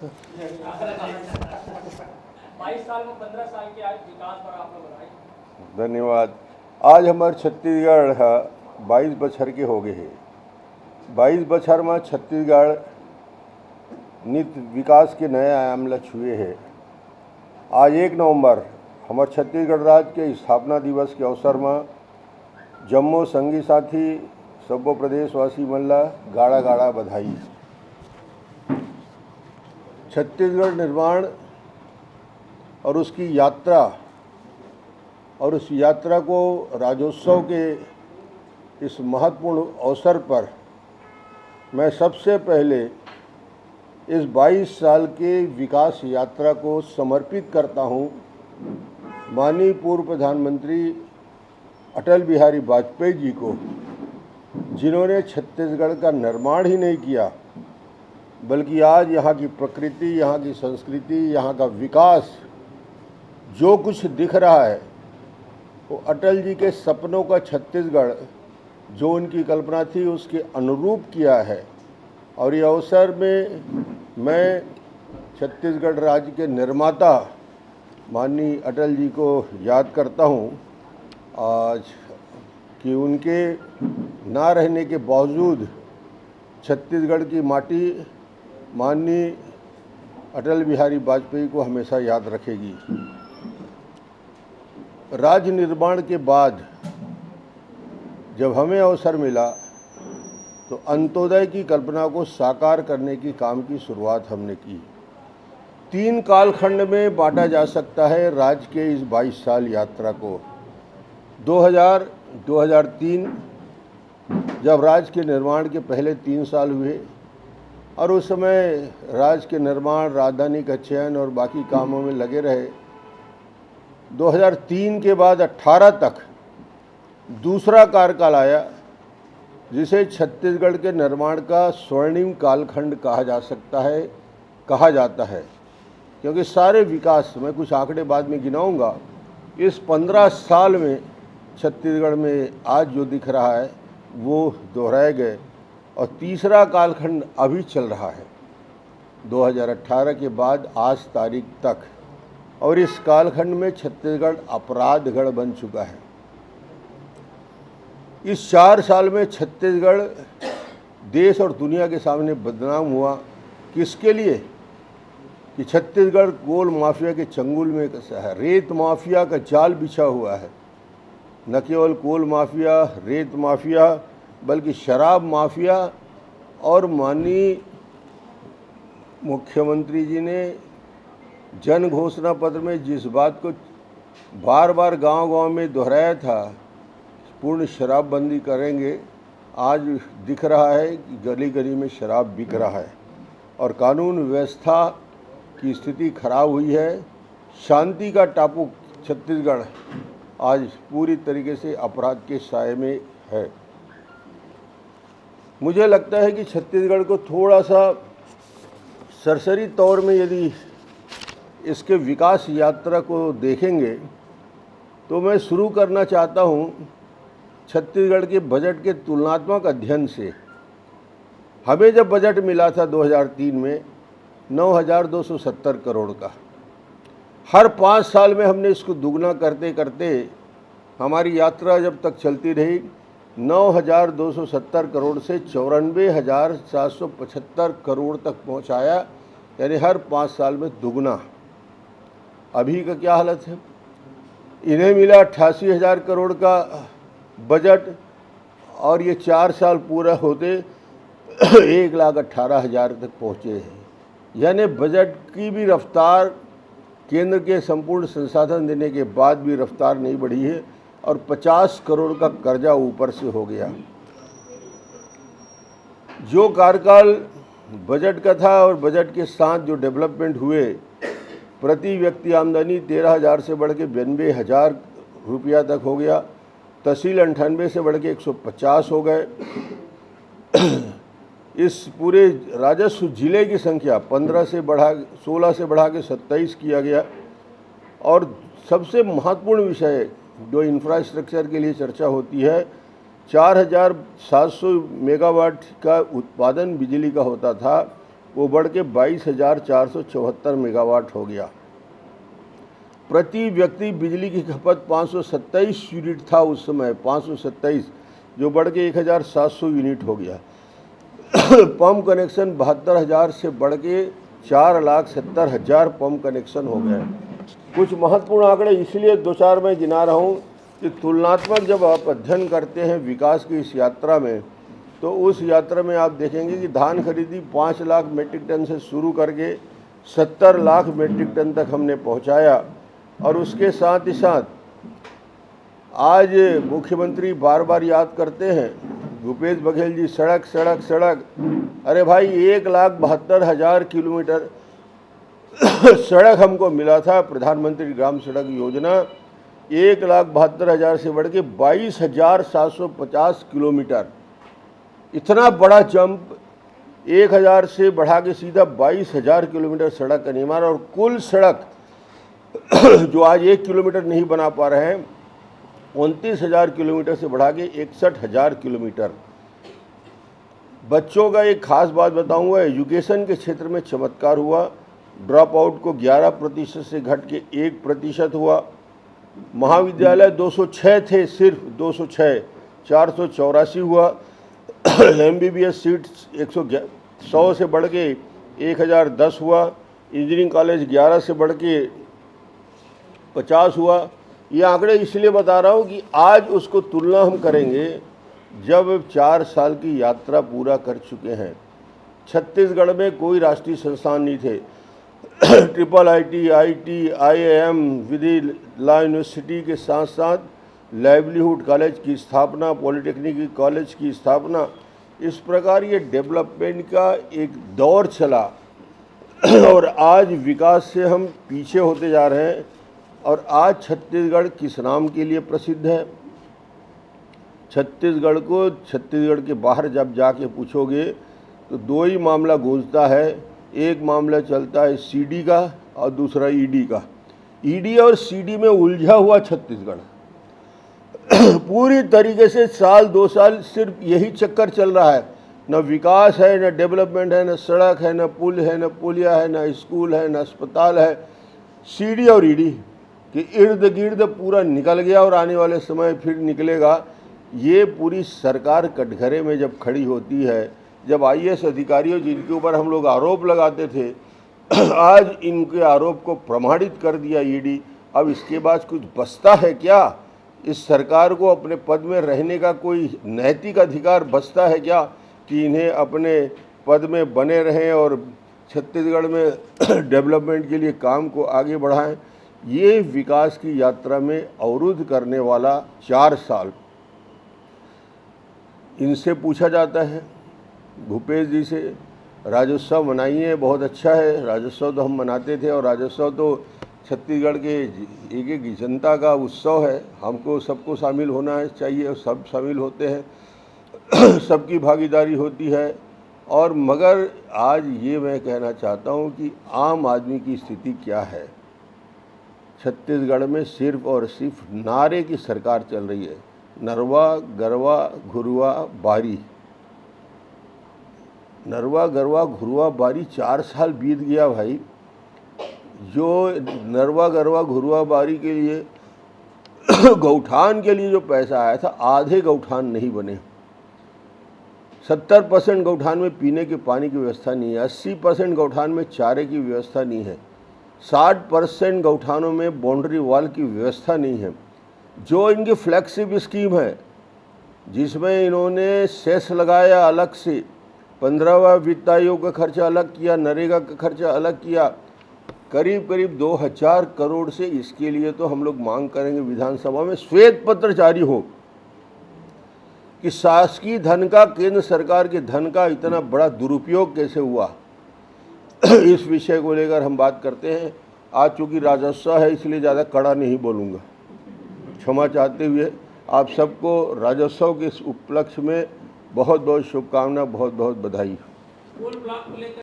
22 साल में 15 साल के आज विकास पर आपने बताई। धन्यवाद। आज हमारे छत्तीसगढ़ 22 बछर के हो गए हैं। 22 बछर में छत्तीसगढ़ नित विकास के नए आयाम ला छुए है। आज 1 नवंबर हमारे छत्तीसगढ़ राज्य के स्थापना दिवस के अवसर में जम्मो संगी साथी सब्बो प्रदेशवासी मन ला गाड़ा गाड़ा बधाई। छत्तीसगढ़ निर्माण और उसकी यात्रा और उस यात्रा को राज्योत्सव के इस महत्वपूर्ण अवसर पर मैं सबसे पहले इस 22 साल के विकास यात्रा को समर्पित करता हूं माननीय पूर्व प्रधानमंत्री अटल बिहारी वाजपेयी जी को, जिन्होंने छत्तीसगढ़ का निर्माण ही नहीं किया बल्कि आज यहाँ की प्रकृति, यहाँ की संस्कृति, यहाँ का विकास जो कुछ दिख रहा है वो अटल जी के सपनों का छत्तीसगढ़ जो उनकी कल्पना थी उसके अनुरूप किया है। और ये अवसर में मैं छत्तीसगढ़ राज्य के निर्माता माननीय अटल जी को याद करता हूँ आज कि उनके ना रहने के बावजूद छत्तीसगढ़ की माटी माननीय अटल बिहारी वाजपेयी को हमेशा याद रखेगी। राज्य निर्माण के बाद जब हमें अवसर मिला तो अंत्योदय की कल्पना को साकार करने की काम की शुरुआत हमने की। 3 कालखंड में बांटा जा सकता है राज्य के इस 22 साल यात्रा को। 2003 जब राज्य के निर्माण के पहले 3 साल हुए और उस समय राज्य के निर्माण, राजधानी का चयन और बाकी कामों में लगे रहे। 2003 के बाद 18 तक दूसरा कार्यकाल आया जिसे छत्तीसगढ़ के निर्माण का स्वर्णिम कालखंड कहा जा सकता है, कहा जाता है, क्योंकि सारे विकास, मैं कुछ आंकड़े बाद में गिनाऊंगा, इस 15 साल में छत्तीसगढ़ में आज जो दिख रहा है वो दोहराए गए। और तीसरा कालखंड अभी चल रहा है 2018 के बाद आज तारीख तक, और इस कालखंड में छत्तीसगढ़ अपराधगढ़ बन चुका है। इस 4 साल में छत्तीसगढ़ देश और दुनिया के सामने बदनाम हुआ। किसके लिए? कि छत्तीसगढ़ कोल माफिया के चंगुल में है, रेत माफिया का जाल बिछा हुआ है। न केवल कोल माफिया, रेत माफिया, बल्कि शराब माफिया। और माननीय मुख्यमंत्री जी ने जन घोषणा पत्र में जिस बात को बार बार गांव-गांव में दोहराया था, पूर्ण शराबबंदी करेंगे, आज दिख रहा है कि गली गली में शराब बिक रहा है और कानून व्यवस्था की स्थिति खराब हुई है। शांति का टापू छत्तीसगढ़ आज पूरी तरीके से अपराध के साए में है। मुझे लगता है कि छत्तीसगढ़ को थोड़ा सा सरसरी तौर में यदि इसके विकास यात्रा को देखेंगे तो मैं शुरू करना चाहता हूँ छत्तीसगढ़ के बजट के तुलनात्मक अध्ययन से। हमें जब बजट मिला था 2003 में 9,270 करोड़ का, हर 5 साल में हमने इसको दुगना करते करते हमारी यात्रा जब तक चलती रही 9,270 करोड़ से 94,775 करोड़ तक पहुंचाया, यानी हर 5 साल में दुगना। अभी का क्या हालत है? इन्हें मिला 88,000 करोड़ का बजट और ये 4 साल पूरा होते 1,18,000 तक पहुँचे हैं। यानी बजट की भी रफ्तार, केंद्र के संपूर्ण संसाधन देने के बाद भी रफ्तार नहीं बढ़ी है और 50 करोड़ का कर्जा ऊपर से हो गया। जो कार्यकाल बजट का था और बजट के साथ जो डेवलपमेंट हुए, प्रति व्यक्ति आमदनी 13,000 से बढ़ के 92,000 रुपया तक हो गया। तहसील 98 से बढ़ के 150 हो गए। इस पूरे राजस्व जिले की संख्या 16 से बढ़ा के 27 किया गया। और सबसे महत्वपूर्ण विषय जो इंफ्रास्ट्रक्चर के लिए चर्चा होती है, 4,700 मेगावाट का उत्पादन बिजली का होता था, वो बढ़ के 22,474 मेगावाट हो गया। प्रति व्यक्ति बिजली की खपत 527 यूनिट था उस समय, 527, जो बढ़ के 1,700 यूनिट हो गया। पंप कनेक्शन 72,000 से बढ़ के 4,70,000 पंप कनेक्शन हो गए। कुछ महत्वपूर्ण आंकड़े इसलिए दो चार मैं गिना रहा हूँ कि तुलनात्मक जब आप अध्ययन करते हैं विकास की इस यात्रा में, तो उस यात्रा में आप देखेंगे कि धान खरीदी 5 लाख मीट्रिक टन से शुरू करके 70 लाख मीट्रिक टन तक हमने पहुंचाया। और उसके साथ ही साथ आज मुख्यमंत्री बार बार याद करते हैं, भूपेश बघेल जी, सड़क सड़क सड़क। अरे भाई 1,72,000 किलोमीटर सड़क हमको मिला था, प्रधानमंत्री ग्राम सड़क योजना 1,72,000 से बढ़ के 22,750 किलोमीटर। इतना बड़ा जंप 1,000 से बढ़ा के सीधा 22,000 किलोमीटर सड़क का निर्माण। और कुल सड़क जो आज 1 किलोमीटर नहीं बना पा रहे हैं, 29,000 किलोमीटर से बढ़ा के 61,000 किलोमीटर। बच्चों का एक खास बात बताऊंगा, एजुकेशन के क्षेत्र में चमत्कार हुआ। ड्रॉप आउट को 11% से घट के 1% हुआ। महाविद्यालय 206 थे, सिर्फ 206, 484 हुआ। MBBS सीट्स 100 से बढ़ के 1,010 हुआ। इंजीनियरिंग कॉलेज 11 से बढ़ के 50 हुआ। ये आंकड़े इसलिए बता रहा हूँ कि आज उसको तुलना हम करेंगे जब 4 साल की यात्रा पूरा कर चुके हैं। छत्तीसगढ़ में कोई राष्ट्रीय संस्थान नहीं थे। IIT, IIT, IIM, विधि लॉ यूनिवर्सिटी के साथ साथ लाइवलीहुड कॉलेज की स्थापना, पॉलिटेक्निक कॉलेज की स्थापना, इस प्रकार ये डेवलपमेंट का एक दौर चला। और आज विकास से हम पीछे होते जा रहे हैं। और आज छत्तीसगढ़ किस नाम के लिए प्रसिद्ध है? छत्तीसगढ़ के बाहर जब जाके पूछोगे तो 2 ही मामला गूंजता है। एक मामला चलता है CD का और दूसरा ED का। ED और CD में उलझा हुआ छत्तीसगढ़ पूरी तरीके से साल 2 साल सिर्फ यही चक्कर चल रहा है। न विकास है, न डेवलपमेंट है, न सड़क है, न पुल है, न पुलिया है, न स्कूल है, न अस्पताल है। CD और ED कि इर्द गिर्द पूरा निकल गया और आने वाले समय फिर निकलेगा। ये पूरी सरकार कटघरे में जब खड़ी होती है, जब IAS अधिकारियों जिनके ऊपर हम लोग आरोप लगाते थे, आज इनके आरोप को प्रमाणित कर दिया ED। अब इसके बाद कुछ बचता है क्या? इस सरकार को अपने पद में रहने का कोई नैतिक अधिकार बचता है क्या कि इन्हें अपने पद में बने रहें और छत्तीसगढ़ में डेवलपमेंट के लिए काम को आगे बढ़ाएं? ये विकास की यात्रा में अवरुद्ध करने वाला 4 साल। इनसे पूछा जाता है भूपेश जी से, राज्योत्सव मनाइए, बहुत अच्छा है। राज्योत्सव तो हम मनाते थे और राज्योत्सव तो छत्तीसगढ़ के एक जनता का उत्सव है। हमको सबको शामिल होना चाहिए और सब शामिल होते हैं। सबकी भागीदारी होती है। और मगर आज ये मैं कहना चाहता हूँ कि आम आदमी की स्थिति क्या है। छत्तीसगढ़ में सिर्फ और सिर्फ नारे की सरकार चल रही है। नरवा गरवा घुरुआ बारी, नरवा गरवा घुरुआ बारी 4 साल बीत गया भाई। जो नरवा गरवा घुरुआ बारी के लिए गौठान के लिए जो पैसा आया था, आधे गौठान नहीं बने। 70% गौठान में पीने के पानी की व्यवस्था नहीं है। 80% गौठान में चारे की व्यवस्था नहीं है। 60% गौठानों में बाउंड्री वॉल की व्यवस्था नहीं है। जो इनकी फ्लैगशिप स्कीम है, जिसमें इन्होंने सेस लगाया अलग से, 15वां वित्त आयोग का खर्चा अलग किया, नरेगा का खर्चा अलग किया, करीब 2,000 करोड़ से। इसके लिए तो हम लोग मांग करेंगे विधानसभा में श्वेत पत्र जारी हो कि शासकीय धन का, केंद्र सरकार के धन का इतना बड़ा दुरुपयोग कैसे हुआ। इस विषय को लेकर हम बात करते हैं। आज चूँकि राज्योत्सव है इसलिए ज़्यादा कड़ा नहीं बोलूँगा, क्षमा चाहते हुए। आप सबको राज्योत्सव के इस उपलक्ष्य में बहुत बहुत शुभकामना, बहुत बहुत बधाई।